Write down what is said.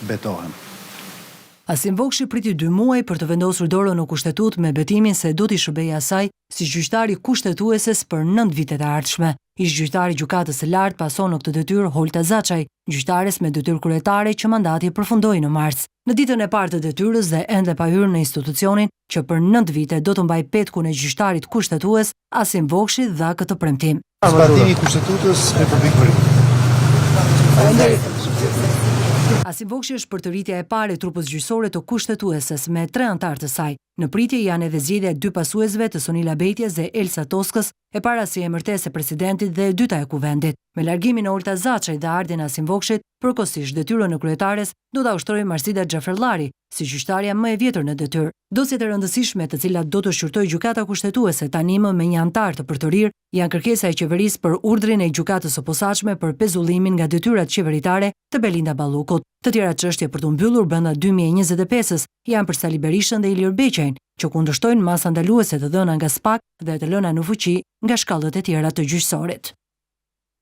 betohem. Asim Vokshi priti 2 muaj për të vendosur dorën në kushtetut me betimin se do t'i shërbejë asaj si gjyqtari kushtetueses për 9 vitet e ardhshme. Ish gjyqtari gjykatës së lartë pason në këtë detyrë Holta Zaçaj, gjyqtares me detyrë kryetare që mandati përfundoi në mars. Në ditën e parë të detyrës dhe ende pa hyrë në institucionin që për 9 vite do të mbaj petkun e gjyqtarit kushtetues, Asim Vokshi dha këtë premtim. Zbatimi i Kushtetutës Republikë Bërë. Asim Vokshi është përtëritja e parë e trupës gjyqësore të kushtetueses me 3 antarë të saj. Në pritje janë edhe zgjedhja e 2 pasuesve të Sonila Betjes dhe Elsa Toskës, e para si emërtesë e presidentit dhe e dyta e kuvendit. Me largimin e Holta Zaçaj dhe ardhin e Asim Vokshit, përkohësisht detyrën e kryetares do ta ushtrojë Marsida Xhaferllari, si gjyqtarja më e vjetër në detyrë. Dosjet e rëndësishme të cilat do të shqyrtojë gjykata kushtetuese tani më me 1 antar të përtërir janë kërkesa e qeverisë për urdhrin e gjykatës së posaçme për pezullimin nga detyrat qeveritare të Belinda Ballukut. Të tjera çështje për të mbyllur brenda 2025-s janë për Sali Berishën dhe Ilir Beqajn, që kundërshtojnë masa ndaluese të dhëna nga SPAK dhe të lëna në fuqi nga shkallët e tjera të gjyqësorit.